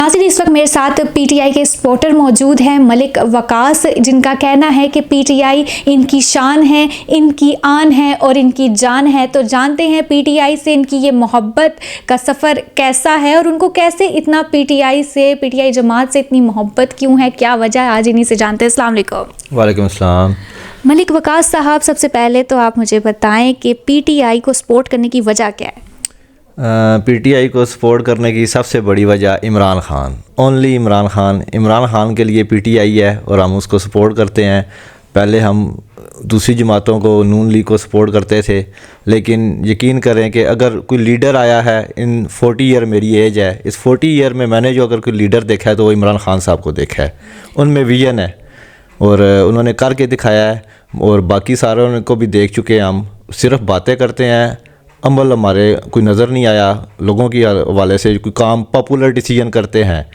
नाज़रीन, इस वक्त मेरे साथ पीटीआई के सपोर्टर मौजूद हैं मलिक वकास, जिनका कहना है कि पीटीआई इनकी शान है, इनकी आन है और इनकी जान है। तो जानते हैं पीटीआई से इनकी ये मोहब्बत का सफ़र कैसा है और उनको कैसे इतना पीटीआई जमात से इतनी मोहब्बत क्यों है, क्या वजह है, आज इन्हीं से जानते हैं। अस्सलाम वालेकुम। वालेकुम अस्सलाम। मलिक वकास साहब, सबसे पहले तो आप मुझे बताएं कि पीटीआई को सपोर्ट करने की वजह क्या है? पीटीआई को सपोर्ट करने की सबसे बड़ी वजह इमरान ख़ान, ओनली इमरान ख़ान के लिए पीटीआई है और हम उसको सपोर्ट करते हैं। पहले हम दूसरी जमातों को, नून लीग को सपोर्ट करते थे, लेकिन यकीन करें कि अगर कोई लीडर आया है, इन 40 ईयर मेरी एज है, इस 40 ईयर में मैंने जो अगर कोई लीडर देखा है तो वो इमरान ख़ान साहब को देखा है। उनमें विजन है और उन्होंने करके दिखाया है और बाकी सारों को भी देख चुके हैं। हम सिर्फ बातें करते हैं, अमल हमारे कोई नज़र नहीं आया। लोगों की हवाले से कोई काम पॉपुलर डिसीजन करते हैं,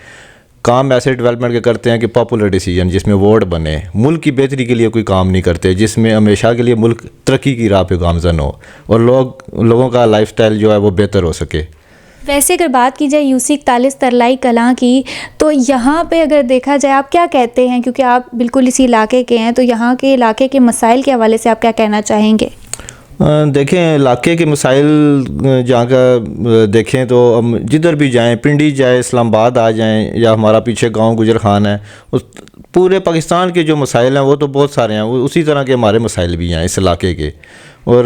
काम ऐसे डेवलपमेंट के करते हैं कि पॉपुलर डिसीजन जिसमें वोट बने, मुल्क की बेहतरी के लिए कोई काम नहीं करते, जिसमें हमेशा के लिए मुल्क तरक्की की राह पे गामज़न हो और लोगों का लाइफस्टाइल जो है वो बेहतर हो सके। वैसे अगर बात की जाए यूसी 41 तरलाई कलां की, तो यहाँ पे अगर देखा जाए आप क्या कहते हैं, क्योंकि आप बिल्कुल इसी इलाके के हैं, तो यहाँ के इलाके के मसाइल के हवाले से आप क्या कहना चाहेंगे? देखें, इलाके के मसाइल जहाँ का देखें तो हम जिधर भी जाएं, पिंडी जाए, इस्लामाबाद आ जाएं या हमारा पीछे गांव गुजर खान है, उस पूरे पाकिस्तान के जो मसाइल हैं वो तो बहुत सारे हैं, वो उसी तरह के हमारे मसाइल भी हैं इस इलाके के। और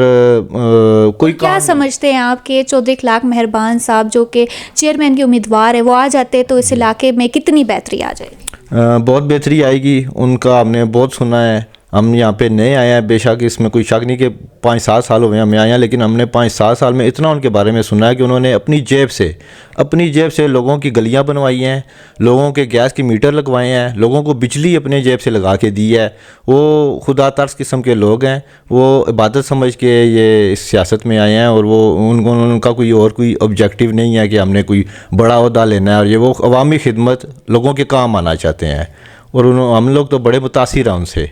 कोई क्या समझते हैं आप कि चौधरी इखलाक मेहरबान साहब जो कि चेयरमैन के उम्मीदवार है, वो आ जाते तो इस इलाके में कितनी बेहतरी आ जाएगी? बहुत बेहतरी आएगी। उनका हमने बहुत सुना है। हम यहाँ पे नए आए हैं, बेशक इसमें कोई शक नहीं कि 5-7 साल हुए हमें आए हैं, लेकिन हमने 5-7 साल में इतना उनके बारे में सुना है कि उन्होंने अपनी जेब से लोगों की गलियाँ बनवाई हैं, लोगों के गैस की मीटर लगवाए हैं, लोगों को बिजली अपने जेब से लगा के दी है। वो खुदा तर्स किस्म के लोग हैं, वो इबादत समझ के ये इस सियासत में आए हैं और वो उनका कोई ऑब्जेक्टिव नहीं है कि हमने कोई बड़ा ओहदा लेना है, और ये वो अवामी खिदमत, लोगों के काम आना चाहते हैं और हम लोग तो बड़े मुतासिर हैं उनसे।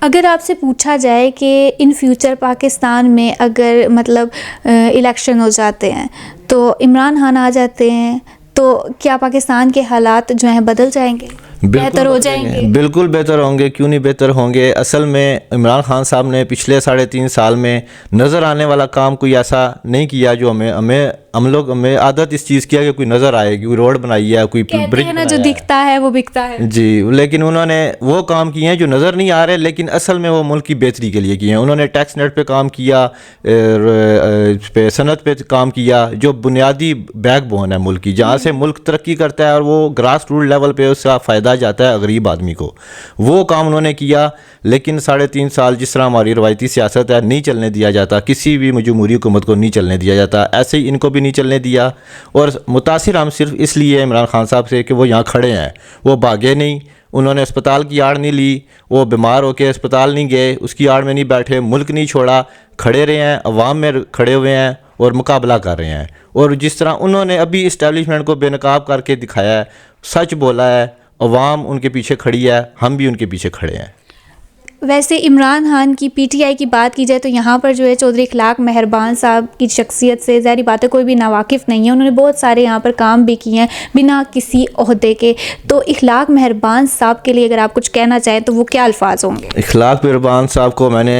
अगर आपसे पूछा जाए कि इन फ्यूचर पाकिस्तान में अगर मतलब इलेक्शन हो जाते हैं तो इमरान खान आ जाते हैं, तो क्या पाकिस्तान के हालात जो हैं बदल जाएंगे, बेहतर हो जाएंगे? बिल्कुल बेहतर होंगे, क्यों नहीं बेहतर होंगे। असल में इमरान खान साहब ने पिछले 3.5 साल में नज़र आने वाला काम कोई ऐसा नहीं किया जो हमें आदत इस चीज़ किया कि कोई नज़र आएगी, कोई रोड बनाई है, कोई ब्रिज ना, जो दिखता है वो बिकता है जी। लेकिन उन्होंने वो काम किए हैं जो नज़र नहीं आ रहे, लेकिन असल में वो मुल्क की बेहतरी के लिए किए हैं। उन्होंने टैक्स नेट पे काम किया, पे सनत पे काम किया, जो बुनियादी बैकबोन है मुल्क की, जहाँ से मुल्क तरक्की करता है और वो ग्रास रूट लेवल पे उसका फ़ायदा जाता है गरीब आदमी को, वो काम उन्होंने किया। लेकिन 3.5 साल जिस तरह हमारी रवायती सियासत है, नहीं चलने दिया जाता, किसी भी जमहूरी हुकूमत को नहीं चलने दिया जाता, ऐसे ही इनको भी नहीं चलने दिया। और मुतासिर हम सिर्फ इसलिए इमरान खान साहब से कि वो यहाँ खड़े हैं, वो भागे नहीं, उन्होंने अस्पताल की आड़ नहीं ली, वो बीमार होकर अस्पताल नहीं गए, उसकी आड़ में नहीं बैठे, मुल्क नहीं छोड़ा, खड़े रहे हैं, अवाम में खड़े हुए हैं और मुकाबला कर रहे हैं। और जिस तरह उन्होंने अभी इस्टेब्लिशमेंट को बेनकाब करके दिखाया है, सच बोला है, अवाम उनके पीछे खड़ी है, हम भी उनके पीछे खड़े हैं। वैसे इमरान खान की पीटीआई की बात की जाए तो यहाँ पर जो है चौधरी इखलाक मेहरबान साहब की शख्सियत से ज़ाहिर बात है कोई भी नावाकिफ़ नहीं है। उन्होंने बहुत सारे यहाँ पर काम भी किए हैं बिना किसी ओहदे के। तो इखलाक मेहरबान साहब के लिए अगर आप कुछ कहना चाहें तो वो क्या अल्फाज होंगे? इखलाक मेहरबान साहब को मैंने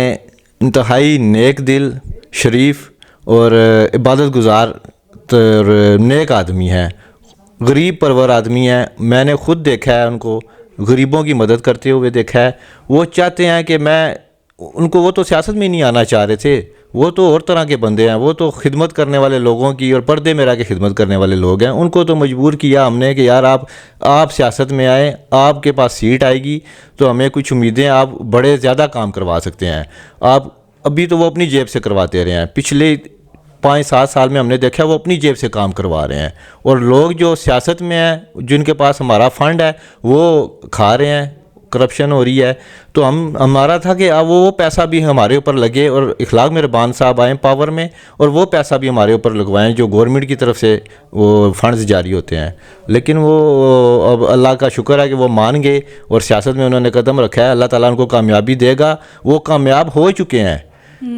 इंतहाई नेक दिल, शरीफ और इबादत गुजार नेक आदमी है, गरीब परवर आदमी है। मैंने ख़ुद देखा है उनको गरीबों की मदद करते हुए देखा है। वो चाहते हैं कि वो तो सियासत में नहीं आना चाह रहे थे, वो तो और तरह के बंदे हैं, वो तो खिदमत करने वाले लोगों की और पर्दे में रह के खिदमत करने वाले लोग हैं। उनको तो मजबूर किया हमने कि यार आप सियासत में आए, आपके पास सीट आएगी तो हमें कुछ उम्मीदें, आप बड़े ज़्यादा काम करवा सकते हैं। आप अभी तो वो अपनी जेब से करवाते रहे हैं, पिछले 5-7 साल में हमने देखा वो अपनी जेब से काम करवा रहे हैं, और लोग जो सियासत में हैं, जिनके पास हमारा फ़ंड है, वो खा रहे हैं, करप्शन हो रही है। तो हमारा था कि अब वो पैसा भी हमारे ऊपर लगे और इखलाक मेहरबान साहब आए पावर में और वो पैसा भी हमारे ऊपर लगवाएं जो गवर्नमेंट की तरफ से वो फंड्स जारी होते हैं। लेकिन वो अब अल्लाह का शुक्र है कि वो मान गए और सियासत में उन्होंने कदम रखा है, अल्लाह ताला उनको कामयाबी देगा, वो कामयाब हो चुके हैं।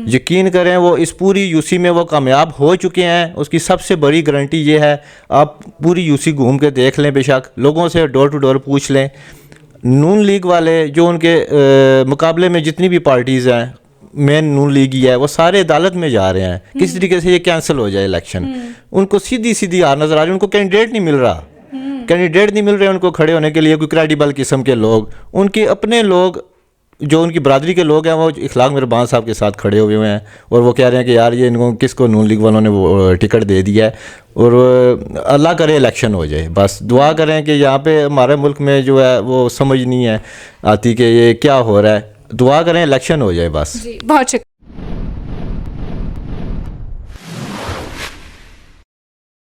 यकीन करें वो इस पूरी यूसी में वो कामयाब हो चुके हैं। उसकी सबसे बड़ी गारंटी ये है, आप पूरी यूसी घूम के देख लें, बेशक लोगों से डोर टू डोर पूछ लें, नून लीग वाले जो उनके मुकाबले में जितनी भी पार्टीज़ हैं, मेन नून लीग ही है, वो सारे अदालत में जा रहे हैं किस तरीके से ये कैंसिल हो जाए इलेक्शन। उनको सीधी सीधी हार नज़र आ रही है, उनको कैंडिडेट नहीं मिल रहा, कैंडिडेट नहीं मिल रहे उनको खड़े होने के लिए, कोई क्रेडिबल किस्म के लोग, उनके अपने लोग जो उनकी बरादरी के लोग हैं वो इखलाक मेहरबान साहब के साथ खड़े हुए हैं और वो कह रहे हैं कि यार ये इनको किसको नून लीग वालों ने वो टिकट दे दिया है और अल्लाह करे इलेक्शन हो जाए। बस दुआ करें कि यहाँ पे हमारे मुल्क में जो है वो समझ नहीं है आती कि ये क्या हो रहा है, दुआ करें इलेक्शन हो जाए बस। जी बहुत शुक्रिया।